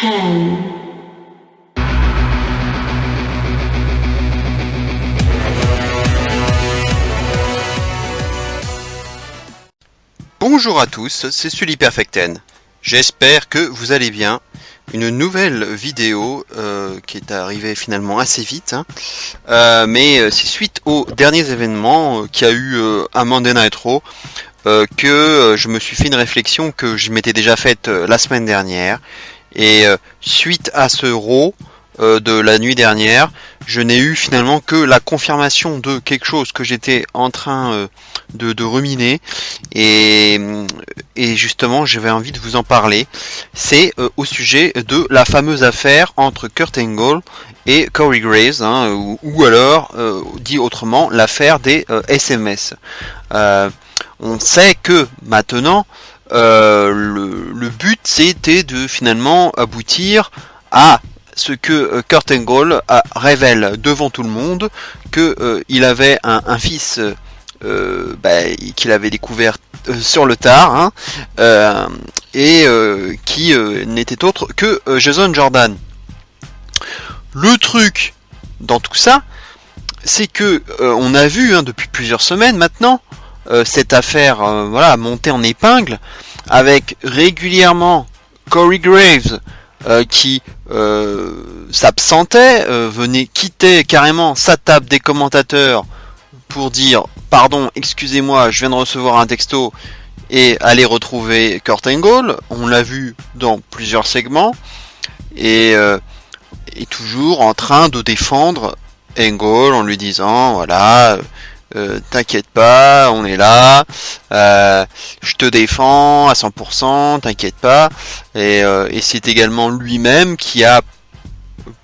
10. Bonjour à tous, c'est Sully Perfecten. J'espère que vous allez bien. Une nouvelle vidéo qui est arrivée finalement assez vite, mais c'est suite aux derniers événements qu'il y a eu à Monday Night Raw que je me suis fait une réflexion que je m'étais déjà faite la semaine dernière. Et suite à ce Raw de la nuit dernière, je n'ai eu finalement que la confirmation de quelque chose que j'étais en train de ruminer et justement j'avais envie de vous en parler. C'est au sujet de la fameuse affaire entre Kurt Angle et Corey Graves, ou alors dit autrement l'affaire des SMS. On sait que maintenant le but c'était de finalement aboutir à ce que Kurt Angle révèle devant tout le monde que il avait un fils qu'il avait découvert sur le tard, et qui n'était autre que Jason Jordan. Le truc dans tout ça, c'est que on a vu depuis plusieurs semaines maintenant cette affaire montée en épingle, avec régulièrement Corey Graves qui s'absentait, quittait carrément sa table des commentateurs pour dire pardon, excusez-moi, je viens de recevoir un texto, et aller retrouver Kurt Angle. On l'a vu dans plusieurs segments, et toujours en train de défendre Angle en lui disant voilà, t'inquiète pas, on est là, je te défends à 100%, t'inquiète pas. Et c'est également lui-même qui a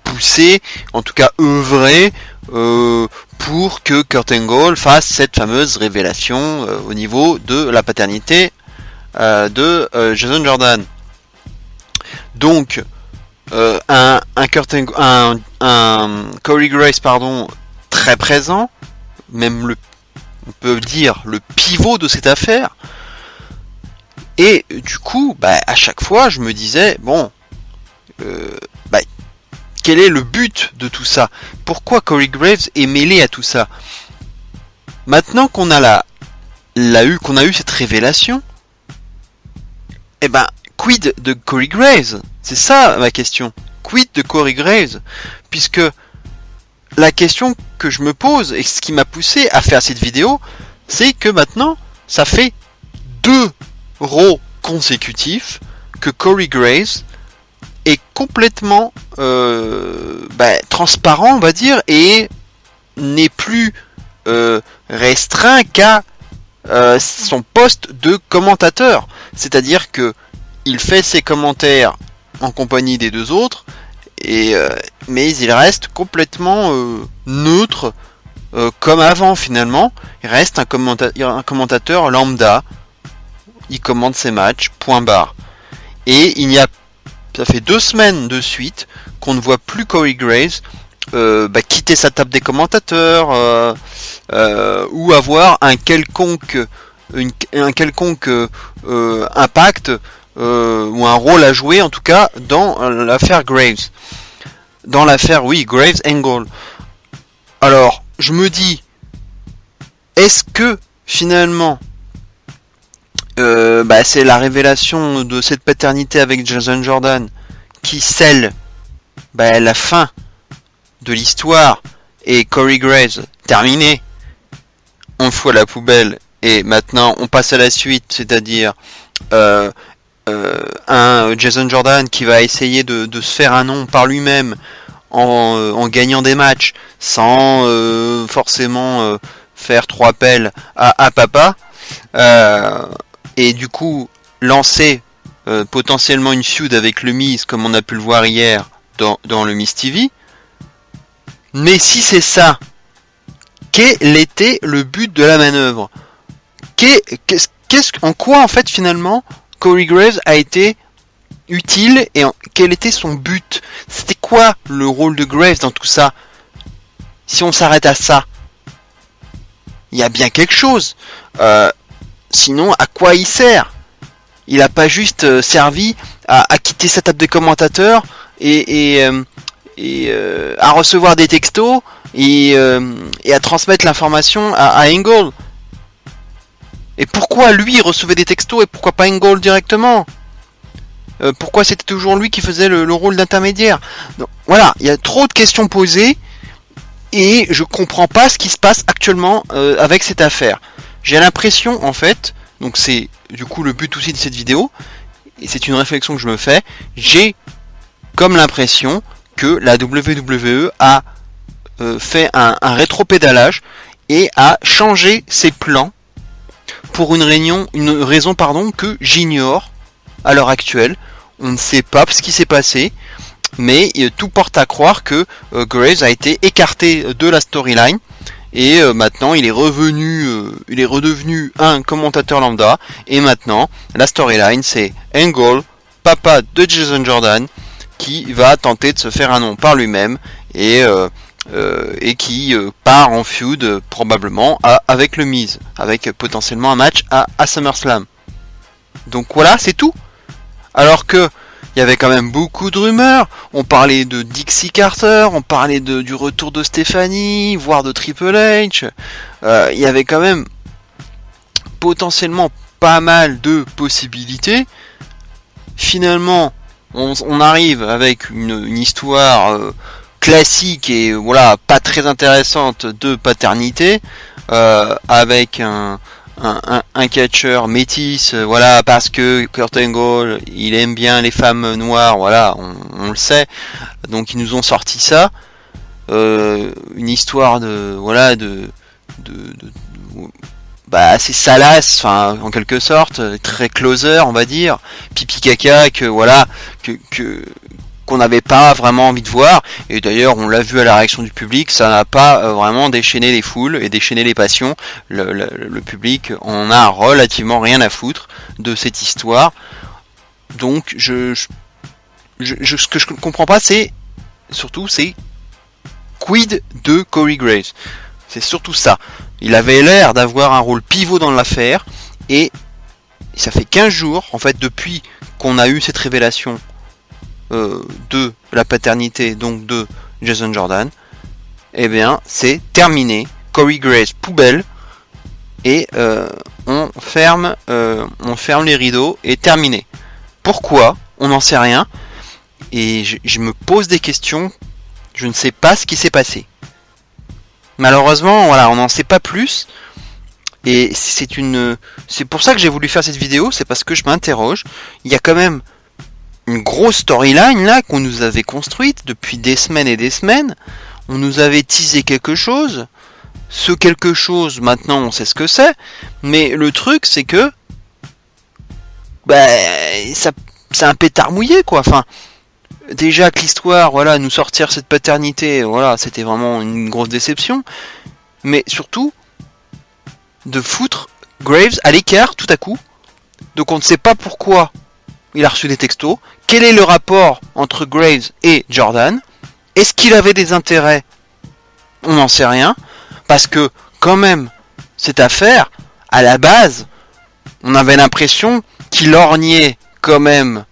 poussé, en tout cas œuvré, pour que Kurt Angle fasse cette fameuse révélation au niveau de la paternité de Jason Jordan. Donc un Corey Graves très présent, même on peut dire le pivot de cette affaire. Et du coup, à chaque fois, je me disais quel est le but de tout ça? Pourquoi Corey Graves est mêlé à tout ça? Maintenant qu'on a qu'on a eu cette révélation, quid de Corey Graves? C'est ça ma question. Quid de Corey Graves? Puisque la question que je me pose, et ce qui m'a poussé à faire cette vidéo, c'est que maintenant, ça fait 2 Raw consécutifs que Corey Graves est complètement transparent, on va dire, et n'est plus restreint qu'à son poste de commentateur. C'est-à-dire que il fait ses commentaires en compagnie des 2 autres, mais il reste complètement neutre, comme avant finalement. Il reste un commentateur lambda. Il commente ses matchs, point barre. Et ça fait 2 semaines de suite qu'on ne voit plus Corey Graves quitter sa table des commentateurs, ou avoir un quelconque impact, ou un rôle à jouer, en tout cas dans l'affaire Graves. Dans l'affaire, Graves Angle. Alors, je me dis, est-ce que finalement c'est la révélation de cette paternité avec Jason Jordan qui scelle la fin de l'histoire, et Corey Graves terminé, on le fout à la poubelle, et maintenant on passe à la suite, c'est-à-dire un Jason Jordan qui va essayer de se faire un nom par lui-même en gagnant des matchs sans forcément faire trop appel à papa, et du coup lancer potentiellement une feud avec le Miz, comme on a pu le voir hier dans le Miz TV. Mais si c'est ça, quel était le but de la manœuvre? En quoi en fait finalement Corey Graves a été utile, et quel était son but? C'était quoi le rôle de Graves dans tout ça? Si on s'arrête à ça, il y a bien quelque chose. Sinon, à quoi il sert? Il n'a pas juste servi à quitter sa table de commentateurs et à recevoir des textos et à transmettre l'information à Angle. Et pourquoi lui recevait des textos et pourquoi pas Angle directement? Pourquoi c'était toujours lui qui faisait le rôle d'intermédiaire? Donc, voilà, il y a trop de questions posées et je comprends pas ce qui se passe actuellement avec cette affaire. J'ai l'impression en fait, donc c'est du coup le but aussi de cette vidéo, et c'est une réflexion que je me fais, j'ai comme l'impression que la WWE a fait un rétropédalage et a changé ses plans pour une raison que j'ignore à l'heure actuelle. On ne sait pas ce qui s'est passé, mais tout porte à croire que Graves a été écarté de la storyline et maintenant il est redevenu un commentateur lambda, et maintenant la storyline c'est Angle, papa de Jason Jordan, qui va tenter de se faire un nom par lui-même et qui part en feud probablement avec le Miz, avec potentiellement un match à SummerSlam. Donc voilà, c'est tout. Alors que il y avait quand même beaucoup de rumeurs. On parlait de Dixie Carter, on parlait du retour de Stephanie, voire de Triple H. Il y avait quand même potentiellement pas mal de possibilités. Finalement, on arrive avec une histoire classique et voilà, pas très intéressante de paternité, avec un catcheur métis, voilà, parce que Kurt Angle il aime bien les femmes noires, voilà, on le sait, donc ils nous ont sorti ça, une histoire assez salace, enfin en quelque sorte, très closer on va dire, pipi caca, qu'on n'avait pas vraiment envie de voir, et d'ailleurs on l'a vu à la réaction du public, ça n'a pas vraiment déchaîné les foules et déchaîné les passions. Le public en a relativement rien à foutre de cette histoire. Donc ce que je ne comprends pas, c'est quid de Corey Graves. C'est surtout ça. Il avait l'air d'avoir un rôle pivot dans l'affaire, et ça fait 15 jours en fait depuis qu'on a eu cette révélation de la paternité donc de Jason Jordan. Eh bien c'est terminé. Corey Graves poubelle, et on ferme les rideaux et terminé. Pourquoi? On n'en sait rien, et je me pose des questions. Je ne sais pas ce qui s'est passé. Malheureusement, voilà, on n'en sait pas plus. Et c'est pour ça que j'ai voulu faire cette vidéo, c'est parce que je m'interroge. Il y a quand même une grosse storyline là qu'on nous avait construite depuis des semaines et des semaines. On nous avait teasé quelque chose. Ce quelque chose, maintenant on sait ce que c'est. Mais le truc c'est que c'est un pétard mouillé quoi. Enfin, déjà que l'histoire, voilà, nous sortir cette paternité, voilà, c'était vraiment une grosse déception. Mais surtout de foutre Graves à l'écart tout à coup. Donc on ne sait pas pourquoi il a reçu des textos. Quel est le rapport entre Graves et Jordan? Est-ce qu'il avait des intérêts? On n'en sait rien. Parce que, quand même, cette affaire, à la base, on avait l'impression qu'il lorgnait quand même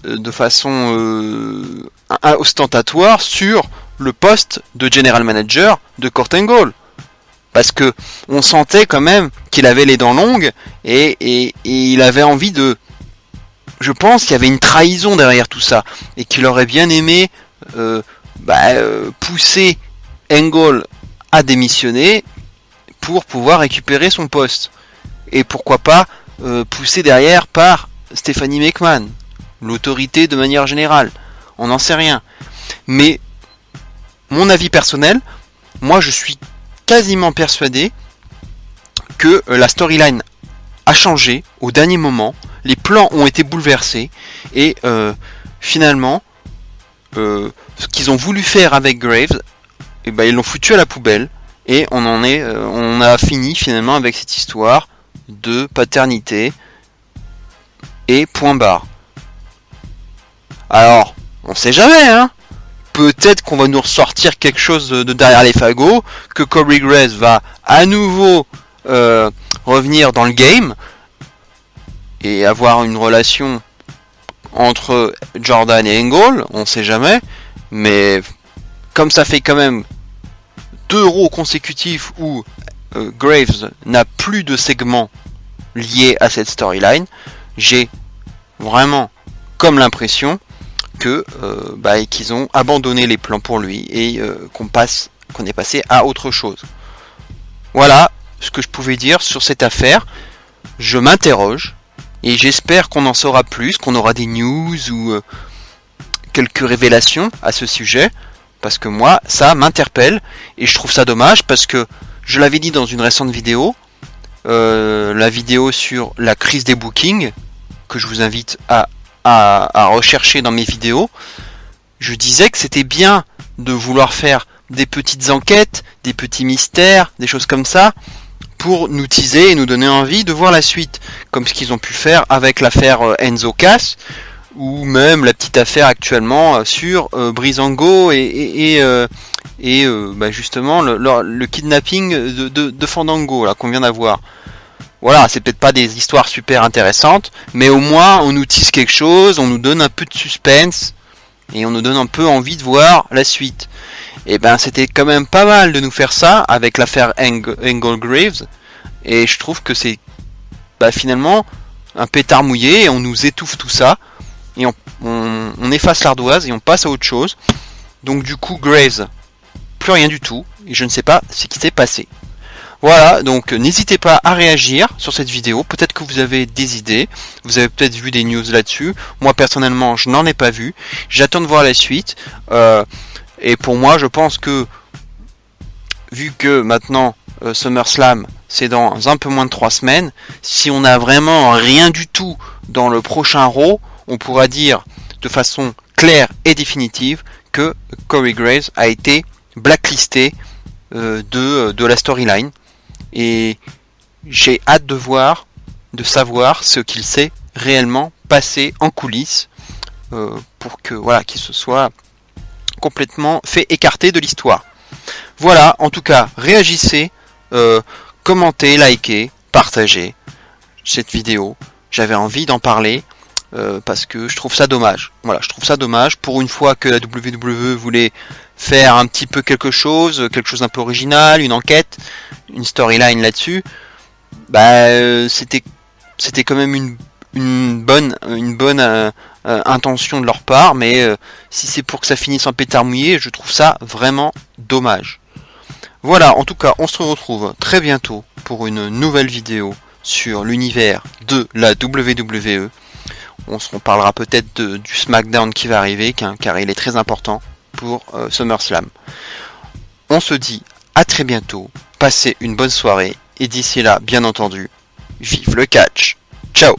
de façon ostentatoire sur le poste de General Manager de Kurt Angle. Parce que on sentait quand même qu'il avait les dents longues et il avait envie de... Je pense qu'il y avait une trahison derrière tout ça et qu'il aurait bien aimé pousser Angle à démissionner pour pouvoir récupérer son poste. Et pourquoi pas pousser derrière par Stephanie McMahon, l'autorité de manière générale. On n'en sait rien. Mais mon avis personnel, moi je suis quasiment persuadé que la storyline a changé au dernier moment, les plans ont été bouleversés et finalement ce qu'ils ont voulu faire avec Graves, ils l'ont foutu à la poubelle et on a fini finalement avec cette histoire de paternité et point barre. Alors, on sait jamais, hein. Peut-être qu'on va nous ressortir quelque chose de derrière les fagots, que Corey Graves va à nouveau revenir dans le game et avoir une relation entre Jordan et Angle, on sait jamais, mais comme ça fait quand même 2 Raw consécutifs où Graves n'a plus de segments liés à cette storyline, j'ai vraiment comme l'impression que qu'ils ont abandonné les plans pour lui et qu'on est passé à autre chose. Voilà ce que je pouvais dire sur cette affaire. Je m'interroge et j'espère qu'on en saura plus, qu'on aura des news ou quelques révélations à ce sujet, parce que moi ça m'interpelle et je trouve ça dommage, parce que je l'avais dit dans une récente vidéo, la vidéo sur la crise des bookings, que je vous invite à rechercher dans mes vidéos. Je disais que c'était bien de vouloir faire des petites enquêtes, des petits mystères, des choses comme ça, pour nous teaser et nous donner envie de voir la suite, comme ce qu'ils ont pu faire avec l'affaire Enzo Cass, ou même la petite affaire actuellement sur Breezango et justement le kidnapping de Fandango là qu'on vient d'avoir. Voilà, c'est peut-être pas des histoires super intéressantes, mais au moins on nous tease quelque chose, on nous donne un peu de suspense et on nous donne un peu envie de voir la suite. Et ben c'était quand même pas mal de nous faire ça avec l'affaire Angle Graves, et je trouve que c'est finalement un pétard mouillé et on nous étouffe tout ça et on efface l'ardoise et on passe à autre chose. Donc du coup Graves, plus rien du tout, et je ne sais pas ce qui s'est passé. Voilà, donc n'hésitez pas à réagir sur cette vidéo, peut-être que vous avez des idées, vous avez peut-être vu des news là-dessus, moi personnellement je n'en ai pas vu, j'attends de voir la suite, et pour moi je pense que, vu que maintenant SummerSlam c'est dans un peu moins de 3 semaines, si on n'a vraiment rien du tout dans le prochain Raw, on pourra dire de façon claire et définitive que Corey Graves a été blacklisté de la storyline. Et j'ai hâte de savoir ce qu'il s'est réellement passé en coulisses pour que qu'il se soit complètement fait écarter de l'histoire. Voilà, en tout cas, réagissez, commentez, likez, partagez cette vidéo. J'avais envie d'en parler parce que je trouve ça dommage. Voilà, je trouve ça dommage pour une fois que la WWE voulait faire un petit peu quelque chose un peu original, une enquête, une storyline là-dessus. C'était quand même une bonne intention de leur part, mais si c'est pour que ça finisse en pétard mouillé, je trouve ça vraiment dommage. Voilà, en tout cas, on se retrouve très bientôt pour une nouvelle vidéo sur l'univers de la WWE. On parlera peut-être du SmackDown qui va arriver, car il est très important pour SummerSlam. On se dit à très bientôt, passez une bonne soirée, et d'ici là, bien entendu, vive le catch. Ciao.